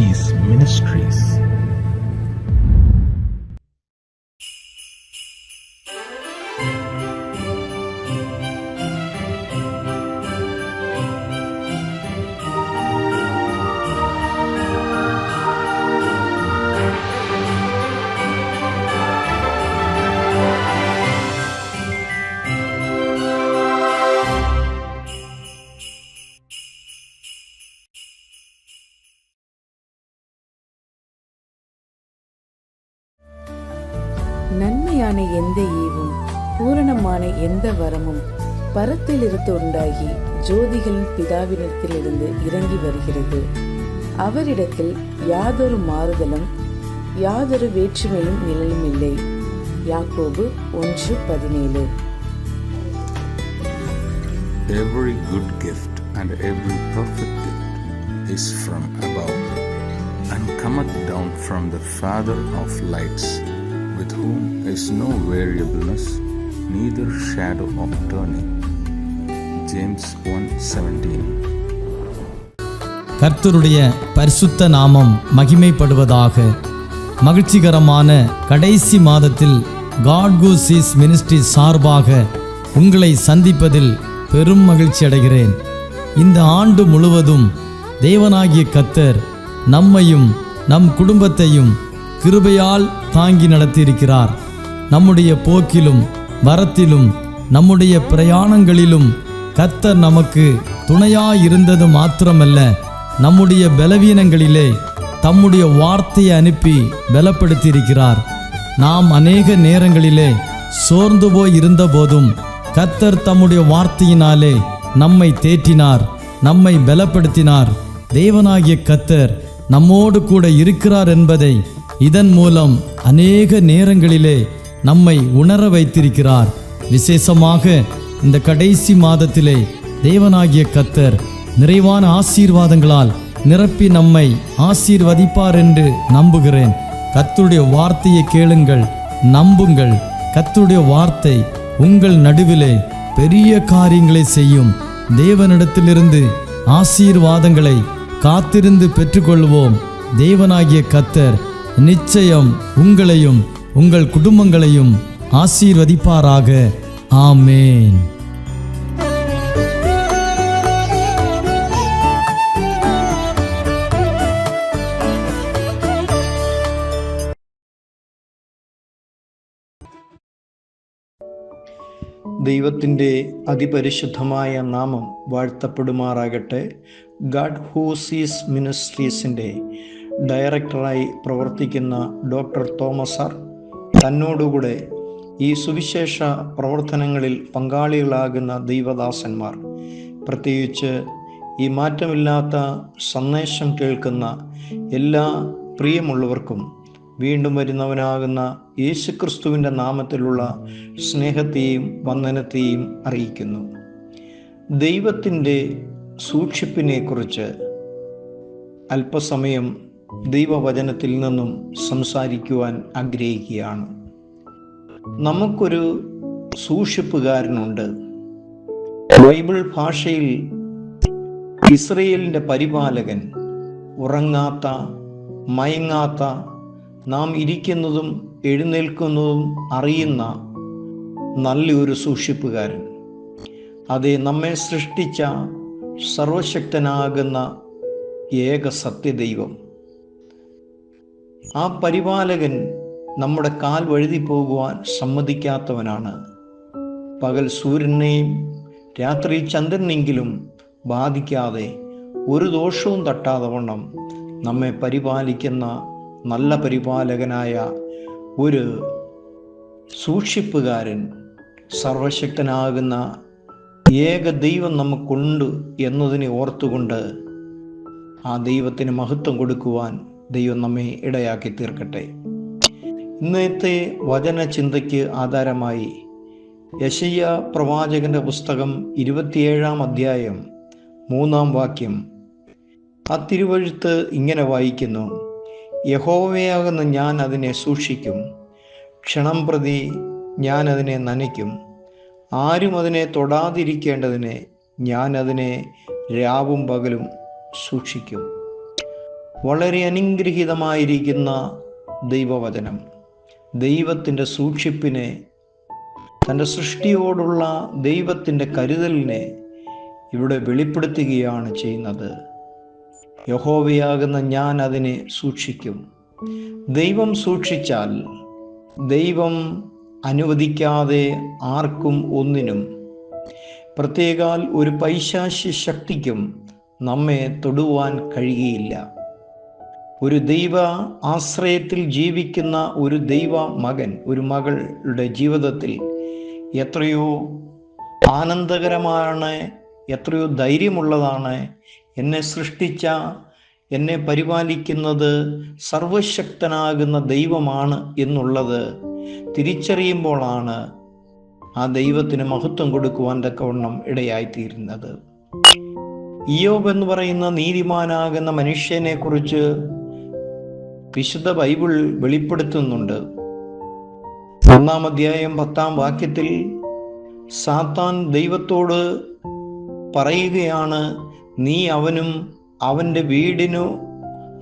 Seas Ministries. நன்மையான எந்த ஈவும் பூரணமான எந்த வரமும் பரத்திலிருந்து உண்டாகி ஜோதிகளின் பிதாவினிடத்திலிருந்து இறங்கி வருகிறது. அவரிடத்தில் யாதொரு மாறுதலும் யாதொரு வேற்றுமையும் நிழலும் இல்லை. யாக்கோபு 1:17. Every good gift and every perfect gift is from above and cometh down from the Father of lights, with whom is no variableness, neither shadow of turning. James 1:17. கர்த்தருடைய பரிசுத்த நாமம் மகிமைப்படுவதாக. மகிழ்ச்சிகரமான கடைசி மாதத்தில் God Who Sees Ministry சார்பாக உங்களை சந்திப்பதில் பெரும் மகிழ்ச்சி அடைகிறேன். இந்த ஆண்டு முழுவதும் தேவனாகிய கர்த்தர் நம்மையும் நம் குடும்பத்தையும் கிருபையால் தாங்கி நடத்தியிருக்கிறார். நம்முடைய போக்கிலும் வரத்திலும் நம்முடைய பிரயாணங்களிலும் கர்த்தர் நமக்கு துணையாயிருந்தது மாத்திரமல்ல, நம்முடைய பலவீனங்களிலே தம்முடைய வார்த்தையை அனுப்பி பலப்படுத்தியிருக்கிறார். நாம் அநேக நேரங்களிலே சோர்ந்து போய் இருந்த போதும் கர்த்தர் தம்முடைய வார்த்தையினாலே நம்மை தேற்றினார், நம்மை பலப்படுத்தினார். தேவனாகிய கர்த்தர் நம்மோடு கூட இருக்கிறார் என்பதை இதன் மூலம் அநேக நேரங்களிலே நம்மை உணர வைத்திருக்கிறார். விசேஷமாக இந்த கடைசி மாதத்திலே தேவனாகிய கர்த்தர் நிறைவான ஆசீர்வாதங்களால் நிரப்பி நம்மை ஆசீர்வதிப்பார் என்று நம்புகிறேன். கர்த்தருடைய வார்த்தையை கேளுங்கள், நம்புங்கள். கர்த்தருடைய வார்த்தை உங்கள் நடுவிலே பெரிய காரியங்களை செய்யும். தேவனிடத்திலிருந்து ஆசீர்வாதங்களை காத்திருந்து பெற்றுக்கொள்வோம். தேவனாகிய கர்த்தர் நிச்சயம் உங்களையும் உங்கள் குடும்பங்களையும் ஆசீர்வதிப்பாராக. ஆமேன். ദൈവത്തിൻ്റെ അതിപരിശുദ്ധമായ നാമം വാഴ്ത്തപ്പെടുമാറാകട്ടെ. ഗാഡ് ഹൂ സീസ് മിനിസ്ട്രീസിൻ്റെ ഡയറക്ടറായി പ്രവർത്തിക്കുന്ന ഡോക്ടർ തോമസ് സാർ തന്നോടുകൂടെ ഈ സുവിശേഷ പ്രവർത്തനങ്ങളിൽ പങ്കാളികളാകുന്ന ദൈവദാസന്മാർ, പ്രത്യേകിച്ച് ഈ മാറ്റമില്ലാത്ത സന്ദേശം കേൾക്കുന്ന എല്ലാ പ്രിയമുള്ളവർക്കും വീണ്ടും വരുന്നവനാകുന്ന യേശുക്രിസ്തുവിൻ്റെ നാമത്തിലുള്ള സ്നേഹത്തെയും വന്ദനത്തെയും അറിയിക്കുന്നു. ദൈവത്തിൻ്റെ സൂക്ഷിപ്പിനെക്കുറിച്ച് അല്പസമയം ദൈവവചനത്തിൽ നിന്നും സംസാരിക്കുവാൻ ആഗ്രഹിക്കുകയാണ്. നമുക്കൊരു സൂക്ഷിപ്പുകാരനുണ്ട്. ബൈബിൾ ഭാഷയിൽ ഇസ്രയേലിൻ്റെ പരിപാലകൻ, ഉറങ്ങാത്ത, മയങ്ങാത്ത, നാം ഇരിക്കുന്നതും എഴുന്നേൽക്കുന്നതും അറിയുന്ന നല്ലൊരു സൂക്ഷിപ്പുകാരൻ. അതെ, നമ്മെ സൃഷ്ടിച്ച സർവശക്തനാകുന്ന ഏക സത്യദൈവം. ആ പരിപാലകൻ നമ്മുടെ കാൽ വഴുതി പോകുവാൻ സമ്മതിക്കാത്തവനാണ്. പകൽ സൂര്യനെയും രാത്രി ചന്ദ്രനെങ്കിലും ബാധിക്കാതെ ഒരു ദോഷവും തട്ടാതെ വണ്ണം നമ്മെ പരിപാലിക്കുന്ന നല്ല പരിപാലകനായ ഒരു സൂക്ഷിപ്പുകാരൻ, സർവശക്തനാകുന്ന ഏക ദൈവം നമുക്കുണ്ട് എന്നതിനെ ഓർത്തുകൊണ്ട് ആ ദൈവത്തിന് മഹത്വം കൊടുക്കുവാൻ ദൈവം നമ്മെ ഇടയാക്കി തീർക്കട്ടെ. ഇന്നത്തെ വചന ചിന്തയ്ക്ക് ആധാരമായി യെശയ്യാ പ്രവാചകന്റെ പുസ്തകം 27-ാം അധ്യായം 3-ാം വാക്യം. ആ തിരുവെഴുത്ത് ഇങ്ങനെ വായിക്കുന്നു: യഹോവയാകുന്ന ഞാൻ അതിനെ സൂക്ഷിക്കും, ക്ഷണം പ്രതി ഞാൻ അതിനെ നനയ്ക്കും, ആരും അതിനെ തൊടാതിരിക്കേണ്ടതിന് ഞാൻ അതിനെ രാവും പകലും സൂക്ഷിക്കും. വളരെ അനുഗ്രഹീതമായിരിക്കുന്ന ദൈവവചനം ദൈവത്തിൻ്റെ സൂക്ഷിപ്പിനെ, തൻ്റെ സൃഷ്ടിയോടുള്ള ദൈവത്തിൻ്റെ കരുതലിനെ ഇവിടെ വെളിപ്പെടുത്തുകയാണ് ചെയ്യുന്നത്. യഹോവയാകുന്ന ഞാൻ അതിനെ സൂക്ഷിക്കും. ദൈവം സൂക്ഷിച്ചാൽ, ദൈവം അനുവദിക്കാതെ ആർക്കും ഒന്നിനും, പ്രത്യേകാൽ ഒരു പൈശാചി ശക്തിക്കും നമ്മെ തൊടുവാൻ കഴിയുകയില്ല. ഒരു ദൈവ ആശ്രയത്തിൽ ജീവിക്കുന്ന ഒരു ദൈവ മകൻ, ഒരു മകളുടെ ജീവിതത്തിൽ എത്രയോ ആനന്ദകരമാണ്, എത്രയോ ധൈര്യമുള്ളതാണ്. എന്നെ സൃഷ്ടിച്ച, എന്നെ പരിപാലിക്കുന്നത് സർവശക്തനാകുന്ന ദൈവമാണ് എന്നുള്ളത് തിരിച്ചറിയുമ്പോഴാണ് ആ ദൈവത്തിന് മഹത്വം കൊടുക്കുവാൻ തക്കവണ്ണം ഇടയായിത്തീരുന്നത്. ഇയ്യോബ് എന്ന് പറയുന്ന നീതിമാനാകുന്ന മനുഷ്യനെ കുറിച്ച് വിശുദ്ധ ബൈബിൾ വെളിപ്പെടുത്തുന്നുണ്ട്. 1 അധ്യായം 10 വാക്യത്തിൽ സാത്താൻ ദൈവത്തോട് പറയുകയാണ്, നീ അവനും അവൻ്റെ വീടിനു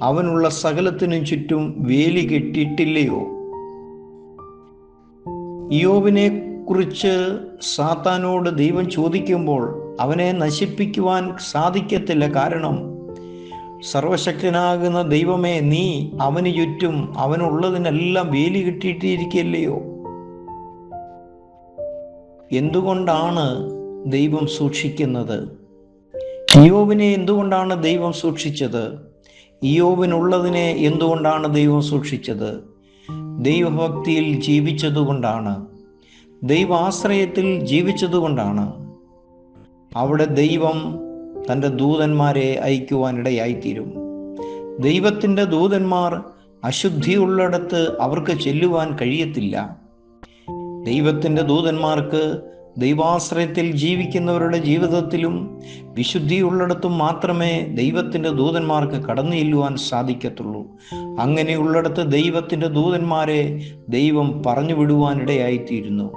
അവനുള്ള സകലത്തിനും ചുറ്റും വേലി കെട്ടിയിട്ടില്ലയോ? ഇയ്യോബിനെ കുറിച്ച് സാത്താനോട് ദൈവം ചോദിക്കുമ്പോൾ അവനെ നശിപ്പിക്കുവാൻ സാധിക്കത്തില്ല. കാരണം സർവശക്തനാകുന്ന ദൈവമേ, നീ അവന് ചുറ്റും അവനുള്ളതിനെല്ലാം വേലി കെട്ടിയിട്ടിരിക്കല്ലയോ? എന്തുകൊണ്ടാണ് ദൈവം സൂക്ഷിക്കുന്നത്? ഇയ്യോബിനെ എന്തുകൊണ്ടാണ് ദൈവം സൂക്ഷിച്ചത്? ഇയ്യോബിനുള്ളതിനെ എന്തുകൊണ്ടാണ് ദൈവം സൂക്ഷിച്ചത്? ദൈവഭക്തിയിൽ ജീവിച്ചതുകൊണ്ടാണ്, ദൈവാശ്രയത്തിൽ ജീവിച്ചതുകൊണ്ടാണ്. അവിടെ ദൈവം തൻ്റെ ദൂതന്മാരെ അയക്കുവാനിടയായിത്തീരും. ദൈവത്തിൻ്റെ ദൂതന്മാർ അശുദ്ധിയുള്ളിടത്ത് അവർക്ക് ചെല്ലുവാൻ കഴിയത്തില്ല. ദൈവത്തിൻ്റെ ദൂതന്മാർക്ക് ദൈവാശ്രയത്തിൽ ജീവിക്കുന്നവരുടെ ജീവിതത്തിലും വിശുദ്ധിയുള്ളിടത്തും മാത്രമേ ദൈവത്തിൻ്റെ ദൂതന്മാർക്ക് കടന്നു ചെല്ലുവാൻ സാധിക്കത്തുള്ളൂ. അങ്ങനെയുള്ളിടത്ത് ദൈവത്തിൻ്റെ ദൂതന്മാരെ ദൈവം പറഞ്ഞു വിടുവാനിടയായിത്തീരുന്നു.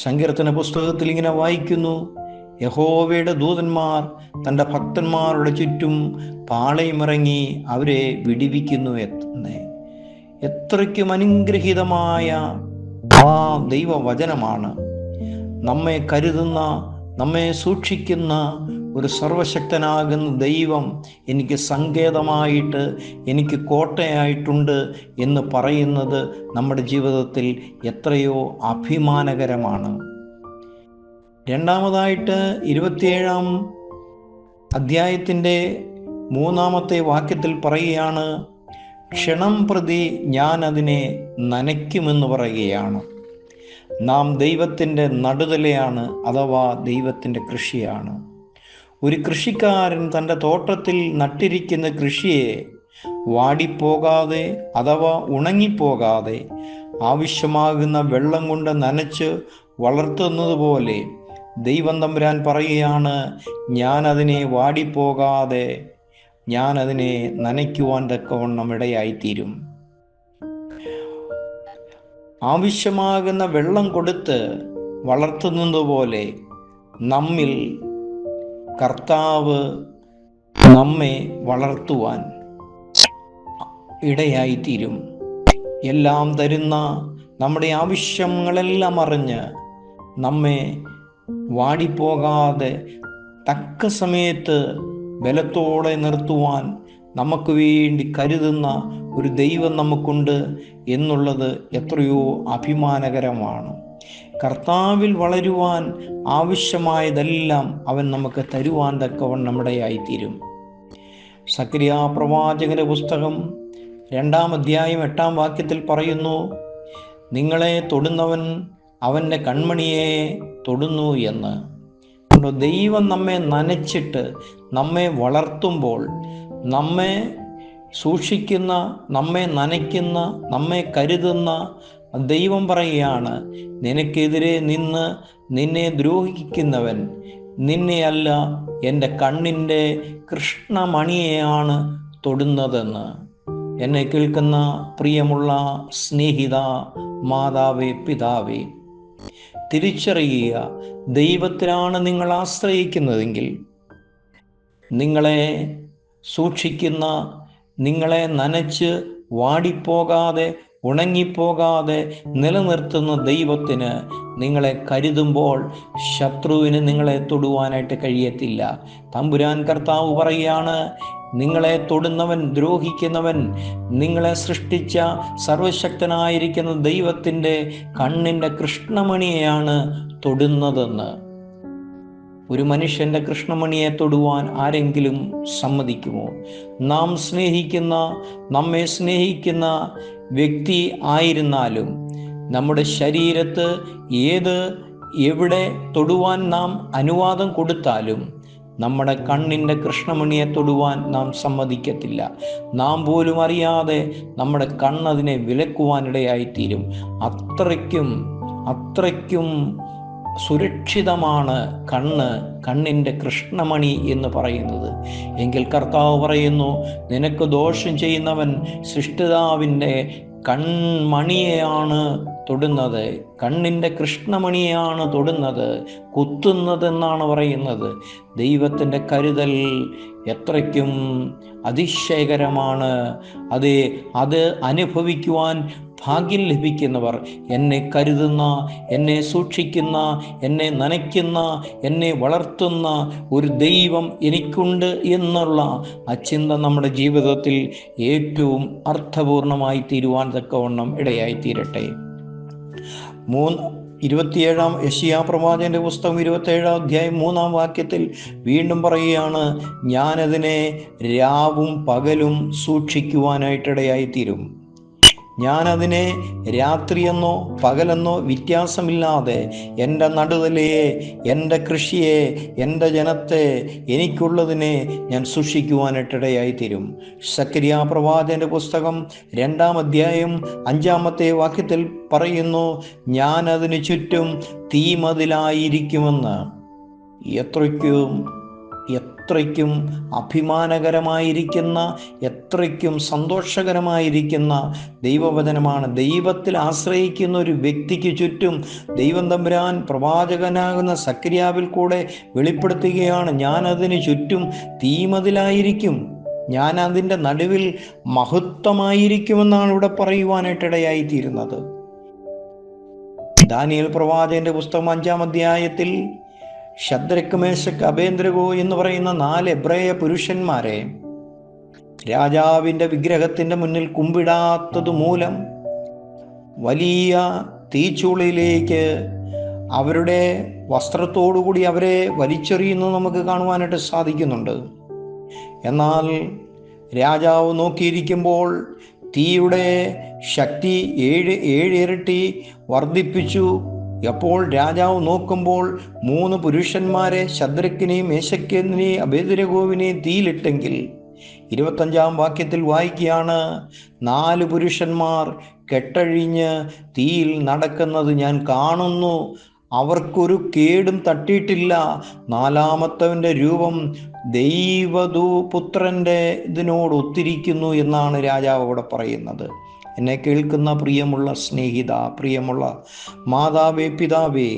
സങ്കീർത്തന പുസ്തകത്തിൽ ഇങ്ങനെ വായിക്കുന്നു, യഹോവയുടെ ദൂതന്മാർ തൻ്റെ ഭക്തന്മാരുടെ ചുറ്റും പാളയമിറങ്ങി അവരെ വിടിവിക്കുന്നു എന്ന്. എത്രയ്ക്കും അനുഗ്രഹീതമായ ആ ദൈവവചനമാണ്. നമ്മെ കരുതുന്ന, നമ്മെ സൂക്ഷിക്കുന്ന ഒരു സർവശക്തനാകുന്ന ദൈവം എനിക്ക് സങ്കേതമായിട്ട്, എനിക്ക് കോട്ടയായിട്ടുണ്ട് എന്ന് പറയുന്നത് നമ്മുടെ ജീവിതത്തിൽ എത്രയോ അഭിമാനകരമാണ്. രണ്ടാമതായിട്ട് 27 അധ്യായത്തിൻ്റെ 3 വാക്യത്തിൽ പറയുകയാണ്, ക്ഷണം പ്രതി ഞാൻ അതിനെ നനയ്ക്കുമെന്ന് പറയുകയാണ്. നാം ദൈവത്തിൻ്റെ നടുതലയാണ്, അഥവാ ദൈവത്തിൻ്റെ കൃഷിയാണ്. ഒരു കൃഷിക്കാരൻ തൻ്റെ തോട്ടത്തിൽ നട്ടിരിക്കുന്ന കൃഷിയെ വാടിപ്പോകാതെ അഥവാ ഉണങ്ങിപ്പോകാതെ ആവശ്യമാകുന്ന വെള്ളം കൊണ്ട് നനച്ച് വളർത്തുന്നത് പോലെ ദൈവം തമ്പുരാൻ പറയുകയാണ്, ഞാൻ അതിനെ വാടിപ്പോകാതെ ഞാൻ അതിനെ നനയ്ക്കുവാൻ തക്കവണ്ണം ഇടയായിത്തീരും. ആവശ്യമാകുന്ന വെള്ളം കൊടുത്ത് വളർത്തുന്നത് പോലെ നമ്മിൽ കർത്താവ് നമ്മെ വളർത്തുവാൻ ഇടയായിത്തീരും. എല്ലാം തരുന്ന നമ്മുടെ ആവശ്യങ്ങളെല്ലാം അറിഞ്ഞ് നമ്മെ വാടിപ്പോകാതെ തക്ക സമയത്ത് ബലത്തോടെ നിർത്തുവാൻ നമുക്ക് വേണ്ടി കരുതുന്ന ഒരു ദൈവം നമുക്കുണ്ട് എന്നുള്ളത് എത്രയോ അഭിമാനകരമാണ്. കർത്താവിൽ വളരുവാൻ ആവശ്യമായതെല്ലാം അവൻ നമുക്ക് തരുവാൻ തക്കവണ്ണം ഇടയായിത്തീരും. സക്രിയ പ്രവാചകന്റെ പുസ്തകം 2 അധ്യായം 8 വാക്യത്തിൽ പറയുന്നു, നിങ്ങളെ തൊടുന്നവൻ അവൻ്റെ കൺമണിയെ തൊടുന്നു എന്ന്. ദൈവം നമ്മെ നനച്ചിട്ട് നമ്മെ വളർത്തുമ്പോൾ, നമ്മെ സൂക്ഷിക്കുന്ന, നമ്മെ നനയ്ക്കുന്ന, നമ്മെ കരുതുന്ന ദൈവം പറയുകയാണ്, നിനക്കെതിരെ നിന്ന് നിന്നെ ദ്രോഹിക്കുന്നവൻ നിന്നെയല്ല, എൻ്റെ കണ്ണിൻ്റെ കൃഷ്ണമണിയെയാണ് തൊടുന്നതെന്ന്. എന്നെ കേൾക്കുന്ന പ്രിയമുള്ള സ്നേഹിത, മാതാവേ, പിതാവേ, തിരിച്ചറിയുക, ദൈവത്തിലാണ് നിങ്ങൾ ആശ്രയിക്കുന്നതെങ്കിൽ, നിങ്ങളെ സൂക്ഷിക്കുന്ന, നിങ്ങളെ നനച്ച് വാടിപ്പോകാതെ ഉണങ്ങിപ്പോകാതെ നിലനിർത്തുന്ന ദൈവത്തിന് നിങ്ങളെ കരുതുമ്പോൾ ശത്രുവിന് നിങ്ങളെ തൊടുവാനായിട്ട് കഴിയത്തില്ല. തമ്പുരാൻ കർത്താവ് പറയുകയാണ്, നിങ്ങളെ തൊടുന്നവൻ, ദ്രോഹിക്കുന്നവൻ നിങ്ങളെ സൃഷ്ടിച്ച സർവശക്തനായിരിക്കുന്ന ദൈവത്തിൻ്റെ കണ്ണിൻ്റെ കൃഷ്ണമണിയെയാണ് തൊടുന്നതെന്ന്. ഒരു മനുഷ്യൻ്റെ കൃഷ്ണമണിയെ തൊടുവാൻ ആരെങ്കിലും സമ്മതിക്കുമോ? നാം സ്നേഹിക്കുന്ന, നമ്മെ സ്നേഹിക്കുന്ന വ്യക്തി ആയിരുന്നാലും നമ്മുടെ ശരീരത്ത് എവിടെ തൊടുവാൻ നാം അനുവാദം കൊടുത്താലും നമ്മുടെ കണ്ണിൻ്റെ കൃഷ്ണമണിയെ തൊടുവാൻ നാം സമ്മതിക്കത്തില്ല. നാം പോലും അറിയാതെ നമ്മുടെ കണ്ണതിനെ വിലക്കുവാനിടയായിത്തീരും. അത്രയ്ക്കും സുരക്ഷിതമാണ് കണ്ണിൻ്റെ കൃഷ്ണമണി എന്ന് പറയുന്നത്. എങ്കിൽ കർത്താവ് പറയുന്നു, നിനക്ക് ദോഷം ചെയ്യുന്നവൻ സൃഷ്ടിതാവിൻ്റെ കൺമണിയെയാണ് തൊടുന്നത്, കണ്ണിൻ്റെ കൃഷ്ണമണിയെയാണ് തൊടുന്നത്, കുത്തുന്നതെന്നാണ് പറയുന്നത്. ദൈവത്തിൻ്റെ കരുതൽ എത്രയ്ക്കും അതിശയകരമാണ്. അത് അനുഭവിക്കുവാൻ ഭാഗ്യം ലഭിക്കുന്നവർ, എന്നെ കരുതുന്ന, എന്നെ സൂക്ഷിക്കുന്ന, എന്നെ നനയ്ക്കുന്ന, എന്നെ വളർത്തുന്ന ഒരു ദൈവം എനിക്കുണ്ട് എന്നുള്ള ആ ചിന്ത നമ്മുടെ ജീവിതത്തിൽ ഏറ്റവും അർത്ഥപൂർണമായി തീരുവാൻ തക്കവണ്ണം ഇടയായിത്തീരട്ടെ. 27 യെശയ്യാ പ്രവാചകന്റെ പുസ്തകം 27 അധ്യായം 3 വാക്യത്തിൽ വീണ്ടും പറയുകയാണ്, ഞാനതിനെ രാവും പകലും സൂക്ഷിക്കുവാനായിട്ടിടയായിത്തീരും. ഞാനതിനെ രാത്രിയെന്നോ പകലെന്നോ വ്യത്യാസമില്ലാതെ എൻ്റെ നടുതലയെ, എൻ്റെ കൃഷിയെ, എൻ്റെ ജനത്തെ, എനിക്കുള്ളതിനെ ഞാൻ സൂക്ഷിക്കുവാനായിട്ടിടയായിത്തീരും. സക്കരിയ പ്രവാചകന്റെ പുസ്തകം 2 അധ്യായം 5 വാക്യത്തിൽ പറയുന്നു, ഞാനതിന് ചുറ്റും തീമതിലായിരിക്കുമെന്ന്. എത്രയ്ക്കും അഭിമാനകരമായിരിക്കുന്ന, എത്രയ്ക്കും സന്തോഷകരമായിരിക്കുന്ന ദൈവവചനമാണ്. ദൈവത്തിൽ ആശ്രയിക്കുന്ന ഒരു വ്യക്തിക്ക് ചുറ്റും ദൈവം തമ്പുരാൻ പ്രവാചകനാകുന്ന സക്കരിയാവിൽ കൂടെ വെളിപ്പെടുത്തുകയാണ്, ഞാനതിന് ചുറ്റും തീമതിലായിരിക്കും, ഞാൻ അതിൻ്റെ നടുവിൽ മഹത്വമായിരിക്കുമെന്നാണ് ഇവിടെ പറയുവാനായിട്ടിടയായിത്തീരുന്നത്. ദാനിയേൽ പ്രവാചകന്റെ പുസ്തകം 5 അധ്യായത്തിൽ ശദ്രക്ക്, മേശക്ക്, അബേദ്നെഗോ എന്ന് പറയുന്ന 4 എബ്രായ പുരുഷന്മാരെ രാജാവിൻ്റെ വിഗ്രഹത്തിൻ്റെ മുന്നിൽ കുമ്പിടാത്തത് മൂലം വലിയ തീച്ചൂളയിലേക്ക് അവരുടെ വസ്ത്രത്തോടുകൂടി അവരെ വലിച്ചെറിയുന്നത് നമുക്ക് കാണുവാനായിട്ട് സാധിക്കുന്നുണ്ട്. എന്നാൽ രാജാവ് നോക്കിയിരിക്കുമ്പോൾ തീയുടെ ശക്തി 7 ഇരട്ടി വർദ്ധിപ്പിച്ചു. അപ്പോൾ രാജാവ് നോക്കുമ്പോൾ 3 പുരുഷന്മാരെ, ശദ്രക്കിനെയും മേശക്കിനെയും അബേദ്നെഗോവിനെയും തീയിലിട്ടെങ്കിൽ 25 വാക്യത്തിൽ വായിക്കുകയാണ്, 4 പുരുഷന്മാർ കെട്ടഴിഞ്ഞ് തീയിൽ നടക്കുന്നത് ഞാൻ കാണുന്നു, അവർക്കൊരു കേടും തട്ടിയിട്ടില്ല. 4മത്തവൻ്റെ രൂപം ദൈവപുത്രൻ്റെ ഇതിനോട് ഒത്തിരിക്കുന്നു എന്നാണ് രാജാവ് അവിടെ പറയുന്നത്. എന്നെ കേൾക്കുന്ന പ്രിയമുള്ള സ്നേഹിത, പ്രിയമുള്ള മാതാവേ, പിതാവേ,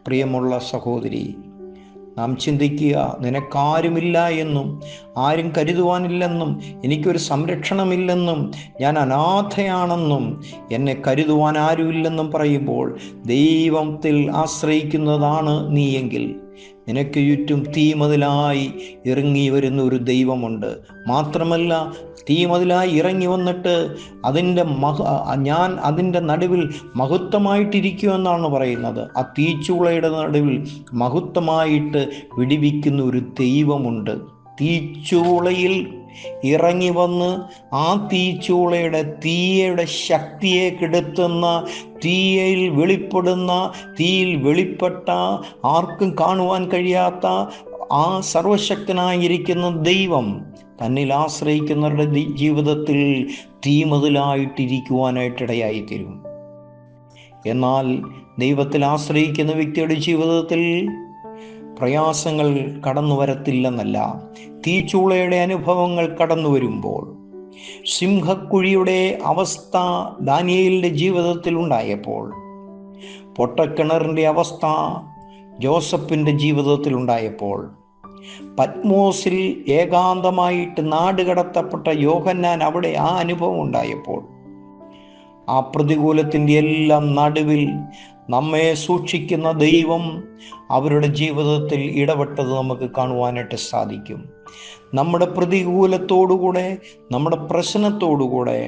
പ്രിയമുള്ള സഹോദരി, നാം ചിന്തിക്കുക, നിനക്കാരുമില്ല എന്നും ആരും കരുതുവാനില്ലെന്നും എനിക്കൊരു സംരക്ഷണമില്ലെന്നും ഞാൻ അനാഥയാണെന്നും എന്നെ കരുതുവാൻ ആരുമില്ലെന്നും പറയുമ്പോൾ ദൈവത്തിൽ ആശ്രയിക്കുന്നതാണ് നീയെങ്കിൽ നിനക്ക് ചുറ്റും തീമതിലായി ഇറങ്ങി വരുന്ന ഒരു ദൈവമുണ്ട്. മാത്രമല്ല, തീമതിലായി ഇറങ്ങി വന്നിട്ട് ഞാൻ അതിൻ്റെ നടുവിൽ മഹത്വമായിട്ടിരിക്കുമെന്നാണ് പറയുന്നത്. ആ തീച്ചൂളയുടെ നടുവിൽ മഹത്വമായിട്ട് വിടിവിക്കുന്ന ഒരു ദൈവമുണ്ട്. തീച്ചൂളയിൽ ഇറങ്ങി വന്ന് ആ തീയുടെ ശക്തിയെ കെടുത്തുന്ന, തീയിൽ വെളിപ്പെട്ട, ആർക്കും കാണുവാൻ കഴിയാത്ത ആ സർവശക്തനായിരിക്കുന്ന ദൈവം തന്നിൽ ആശ്രയിക്കുന്നവരുടെ ജീവിതത്തിൽ തീമതിലായിട്ടിരിക്കുവാനായിട്ടിടയായിത്തീരും. എന്നാൽ ദൈവത്തിൽ ആശ്രയിക്കുന്ന വ്യക്തിയുടെ ജീവിതത്തിൽ പ്രയാസങ്ങൾ കടന്നു വരത്തില്ലെന്നല്ല, തീച്ചൂളയുടെ അനുഭവങ്ങൾ കടന്നു വരുമ്പോൾ, സിംഹക്കുഴിയുടെ അവസ്ഥ ദാനിയേലിൻ്റെ ജീവിതത്തിൽ ഉണ്ടായപ്പോൾ, പൊട്ടക്കിണറിൻ്റെ അവസ്ഥ ജോസഫിൻ്റെ ജീവിതത്തിൽ ഉണ്ടായപ്പോൾ, പത്മോസിൽ ഏകാന്തമായിട്ട് നാടുകടത്തപ്പെട്ട യോഹന്നാൻ അവിടെ ആ അനുഭവം ഉണ്ടായപ്പോൾ ആ പ്രതികൂലത്തിൻ്റെ എല്ലാം നടുവിൽ നമ്മെ സൂക്ഷിക്കുന്ന ദൈവം അവരുടെ ജീവിതത്തിൽ ഇടപെട്ടത് നമുക്ക് കാണുവാനായിട്ട് സാധിക്കും. നമ്മുടെ പ്രതികൂലത്തോടുകൂടെ, നമ്മുടെ പ്രശ്നത്തോടുകൂടെ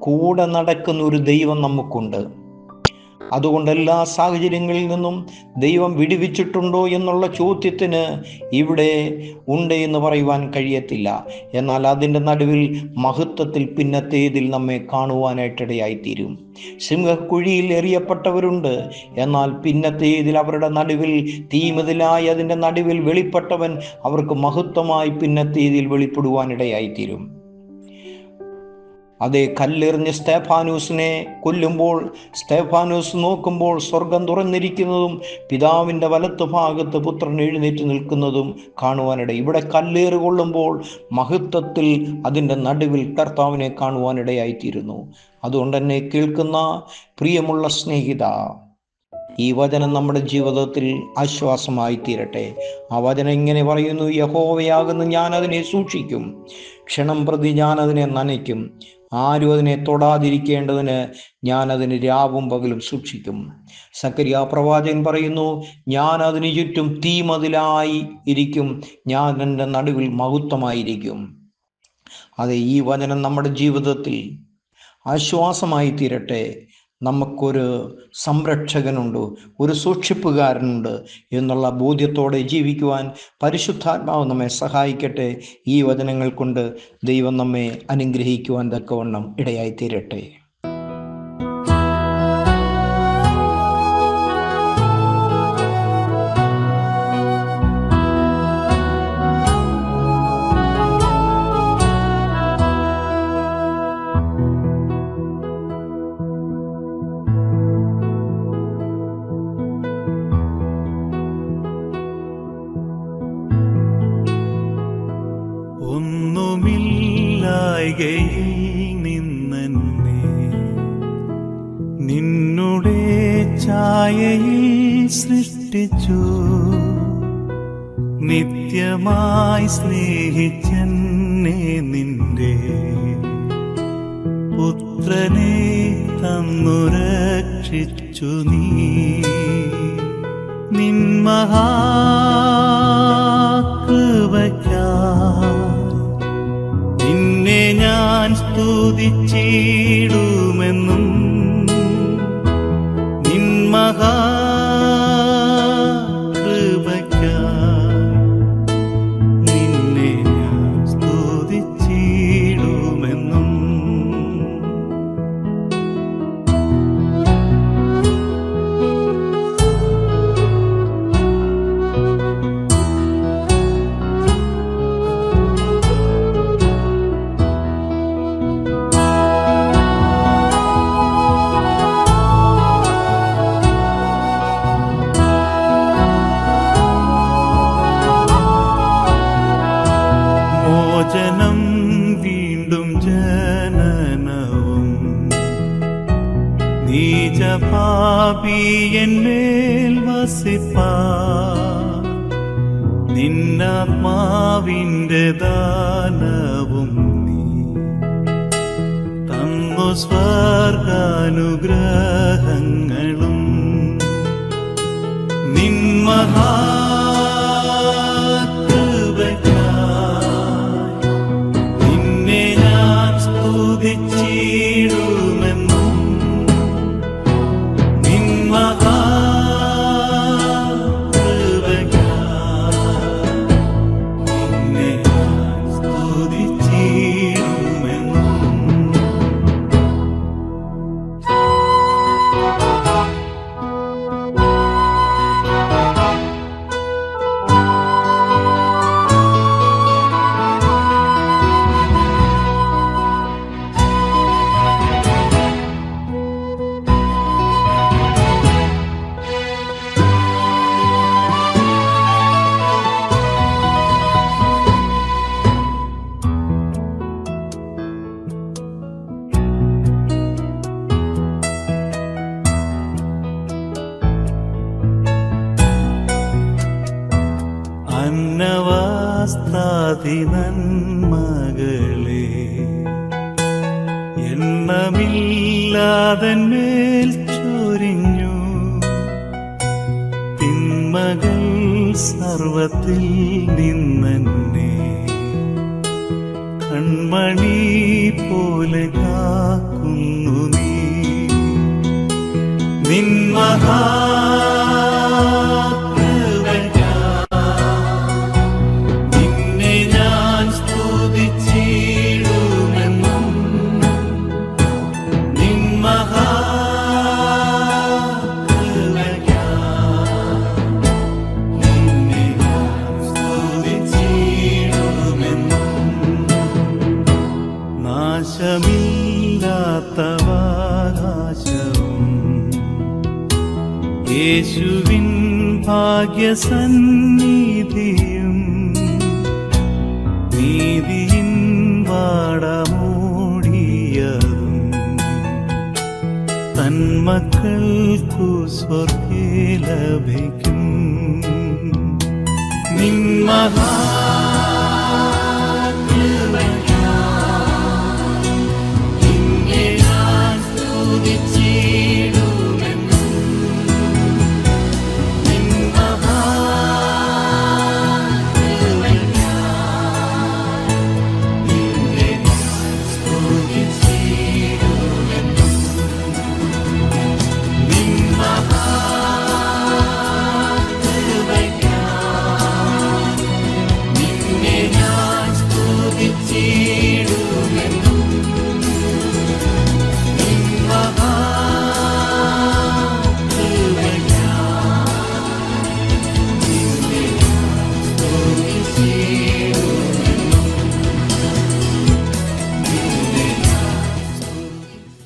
കൂടെ നടക്കുന്ന ഒരു ദൈവം നമുക്കുണ്ട്. അതുകൊണ്ട് എല്ലാ സാഹചര്യങ്ങളിൽ നിന്നും ദൈവം വിടുവിച്ചിട്ടുണ്ടോ എന്നുള്ള ചോദ്യത്തിന് ഇവിടെ ഉണ്ട് എന്ന് പറയുവാൻ കഴിയത്തില്ല. എന്നാൽ അതിൻ്റെ നടുവിൽ മഹത്വത്തിൽ പിന്നത്തേതിൽ നമ്മെ കാണുവാനായിട്ടിടയായിത്തീരും. സിംഹക്കുഴിയിൽ എറിയപ്പെട്ടവരുണ്ട്, എന്നാൽ പിന്നത്തേതിൽ അവരുടെ നടുവിൽ തീമതിലായി അതിൻ്റെ നടുവിൽ വെളിപ്പെട്ടവൻ അവർക്ക് മഹത്വമായി പിന്നത്തേതിൽ വെളിപ്പെടുവാനിടയായിത്തീരും. അതേ കല്ലെറിഞ്ഞ് സ്തേഫാനോസിനെ കൊല്ലുമ്പോൾ സ്തേഫാനോസ് നോക്കുമ്പോൾ സ്വർഗം തുറന്നിരിക്കുന്നതും പിതാവിൻ്റെ വലത്ത് ഭാഗത്ത് പുത്രൻ എഴുന്നേറ്റ് നിൽക്കുന്നതും കാണുവാനിടയിൽ, ഇവിടെ കല്ലേറ് കൊള്ളുമ്പോൾ മഹത്വത്തിൽ അതിൻ്റെ നടുവിൽ കർത്താവിനെ കാണുവാനിടയായിത്തീരുന്നു. അതുകൊണ്ട് തന്നെ കേൾക്കുന്ന പ്രിയമുള്ള സ്നേഹിത, ഈ വചനം നമ്മുടെ ജീവിതത്തിൽ ആശ്വാസമായി തീരട്ടെ. ആ വചനം ഇങ്ങനെ പറയുന്നു: യഹോവയാകുന്ന ഞാൻ അതിനെ സൂക്ഷിക്കും, ക്ഷണം പ്രതി ഞാൻ അതിനെ നനയ്ക്കും, ആരും അതിനെ തൊടാതിരിക്കേണ്ടതിന് ഞാൻ അതിന് രാവും പകലും സൂക്ഷിക്കും. സക്കറിയ പ്രവാചകൻ പറയുന്നു: ഞാൻ അതിന് ചുറ്റും തീമതിലായി ഇരിക്കും, ഞാൻ എൻ്റെ നടുവിൽ മഹത്വമായിരിക്കും. അതെ, ഈ വചനം നമ്മുടെ ജീവിതത്തിൽ ആശ്വാസമായി തീരട്ടെ. നമുക്കൊരു സംരക്ഷകനുണ്ട്, ഒരു സൂക്ഷിപ്പുകാരനുണ്ട് എന്നുള്ള ബോധ്യത്തോടെ ജീവിക്കുവാൻ പരിശുദ്ധാത്മാവ് നമ്മെ സഹായിക്കട്ടെ. ഈ വചനങ്ങൾ കൊണ്ട് ദൈവം നമ്മെ അനുഗ്രഹിക്കുവാൻ തക്കവണ്ണം ഇടയായിത്തീരട്ടെ. ഒന്നുമില്ലായ്കയിൽ നിന്നെന്നെ നിന്നുടെ ഛായയിൽ സൃഷ്ടിച്ചു, നിത്യമായി സ്നേഹിച്ചെന്നെ നിന്റെ പുത്രനെ തന്നു രക്ഷിച്ചു. നീ നിൻ മഹാകൃപയ്ക്കായി നിന്നെ ഞാൻ സ്തുതിച്ചിടുമെന്നും, നിൻ മഹാകൃപയ്ക്കായി നിന്നെ ഞാൻ സ്തുതിച്ചിടുമെന്നും. മോചനം വീണ്ടും ജനനവും നീചപാപി എന്മേൽ വസിപ്പാൻ നിന്നാത്മാവിൻ്റെ ദാനവും നീ തന്നു. സ്വർഗാനുഗ്രഹങ്ങളും നിൻ മഹാകൃപയ്ക്കായി നിന്നെ ഞാൻ സ്തുതിച്ചിടുമെന്നും, നിൻ മഹാകൃപയ്ക്കായി നിന്നെ ഞാൻ സ്തുതിച്ചിടുമെന്നും. അതിനന്മകളെ എണ്ണമില്ലാതന്മേൽ ചൊരിഞ്ഞു. തിന്മകൾ സർവത്തിൽ നിന്നെ കൺമണി പോലെ കാക്കുന്നു നീ. നിൻ നിന്നെ ഞാൻ സ്തുതിച്ചിടുമെന്നും. നിൻ നിന്നെ ഞാൻ സ്തുതിച്ചിടുമെന്നും. നാശമില്ലാത്തവാകാശവും യേശുവിൻ ഭാഗ്യസന്നിധിയും നീതിയിൻ വാടമൂടിയതും തന്മക്കൾക്കു സ്വർഗ്ഗേ ലഭിക്കും. നിൻ